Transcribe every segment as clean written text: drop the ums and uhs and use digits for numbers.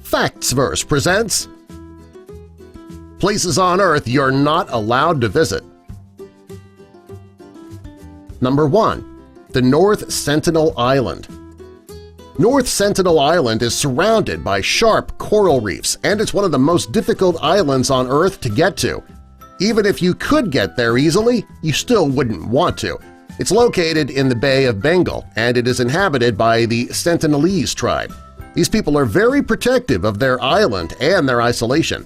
Factsverse presents Places on Earth You're Not Allowed to Visit. Number 1. The North Sentinel Island. North Sentinel Island is surrounded by sharp coral reefs, and it's one of the most difficult islands on Earth to get to. Even if you could get there easily, you still wouldn't want to. It's located in the Bay of Bengal, and it is inhabited by the Sentinelese tribe. These people are very protective of their island and their isolation.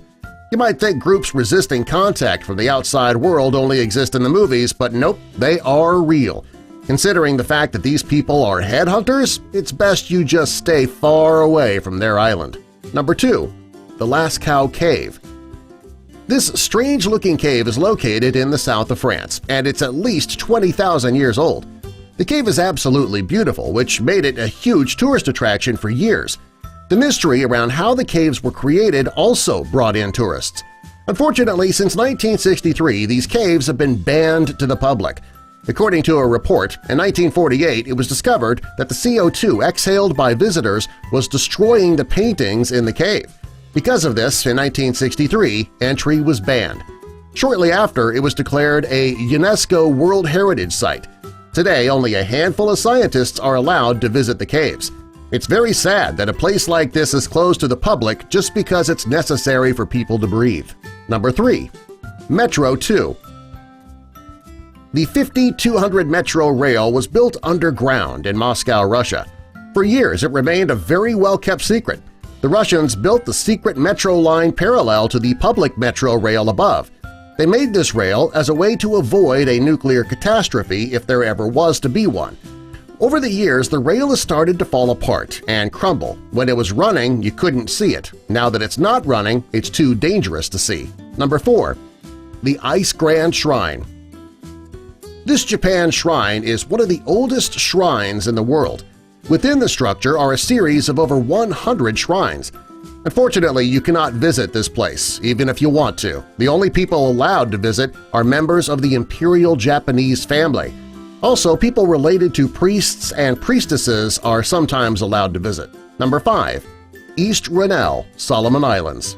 You might think groups resisting contact from the outside world only exist in the movies, but nope, they are real. Considering the fact that these people are headhunters, it's best you just stay far away from their island. Number 2. The Lascaux Cave. This strange-looking cave is located in the south of France, and it's at least 20,000 years old. The cave is absolutely beautiful, which made it a huge tourist attraction for years. The mystery around how the caves were created also brought in tourists. Unfortunately, since 1963, these caves have been banned to the public. According to a report, in 1948 it was discovered that the CO2 exhaled by visitors was destroying the paintings in the cave. Because of this, in 1963, entry was banned. Shortly after, it was declared a UNESCO World Heritage Site. Today, only a handful of scientists are allowed to visit the caves. It's very sad that a place like this is closed to the public just because it's necessary for people to breathe. Number 3. Metro 2. The 5200 Metro rail was built underground in Moscow, Russia. For years, it remained a very well-kept secret. The Russians built the secret metro line parallel to the public metro rail above. They made this rail as a way to avoid a nuclear catastrophe if there ever was to be one. Over the years, the rail has started to fall apart and crumble. When it was running, you couldn't see it. Now that it's not running, it's too dangerous to see. Number 4. The Ise Grand Shrine. This Japan shrine is one of the oldest shrines in the world. Within the structure are a series of over 100 shrines. Unfortunately, you cannot visit this place, even if you want to. The only people allowed to visit are members of the Imperial Japanese family. Also, people related to priests and priestesses are sometimes allowed to visit. Number 5. East Rennell, Solomon Islands.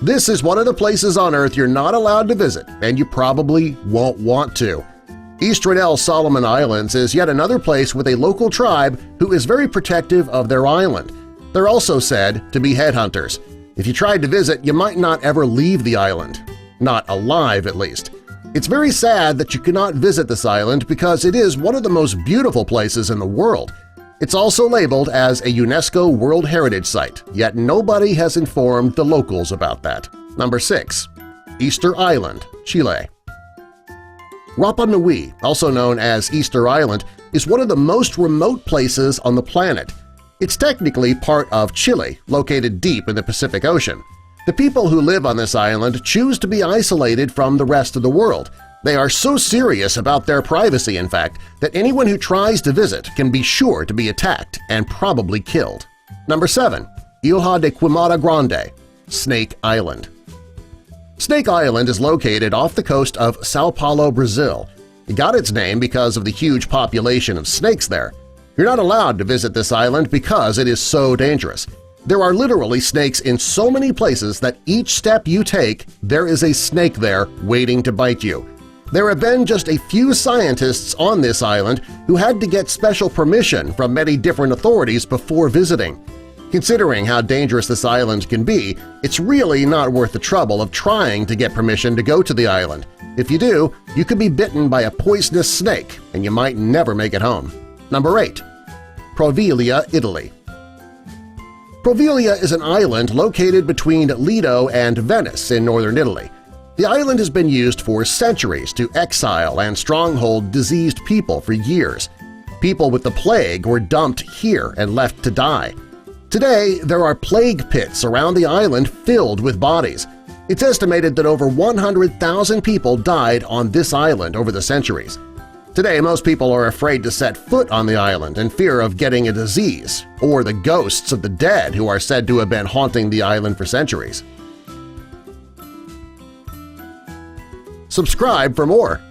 This is one of the places on Earth you're not allowed to visit, and you probably won't want to. East Rennell, Solomon Islands is yet another place with a local tribe who is very protective of their island. They're also said to be headhunters. If you tried to visit, you might not ever leave the island. Not alive, at least. It's very sad that you cannot visit this island because it is one of the most beautiful places in the world. It's also labeled as a UNESCO World Heritage Site, yet nobody has informed the locals about that. Number 6. Easter Island, Chile. Rapa Nui, also known as Easter Island, is one of the most remote places on the planet. It's technically part of Chile, located deep in the Pacific Ocean. The people who live on this island choose to be isolated from the rest of the world. They are so serious about their privacy, in fact, that anyone who tries to visit can be sure to be attacked and probably killed. Number 7. Ilha de Queimada Grande, Snake Island. Snake Island is located off the coast of São Paulo, Brazil. It got its name because of the huge population of snakes there. You're not allowed to visit this island because it is so dangerous. There are literally snakes in so many places that each step you take, there is a snake there waiting to bite you. There have been just a few scientists on this island who had to get special permission from many different authorities before visiting. Considering how dangerous this island can be, it's really not worth the trouble of trying to get permission to go to the island. If you do, you could be bitten by a poisonous snake and you might never make it home. Number 8. Proveglia, Italy. Proveglia is an island located between Lido and Venice in northern Italy. The island has been used for centuries to exile and stronghold diseased people for years. People with the plague were dumped here and left to die. Today, there are plague pits around the island filled with bodies. It's estimated that over 100,000 people died on this island over the centuries. Today, most people are afraid to set foot on the island in fear of getting a disease or the ghosts of the dead who are said to have been haunting the island for centuries. Subscribe for more.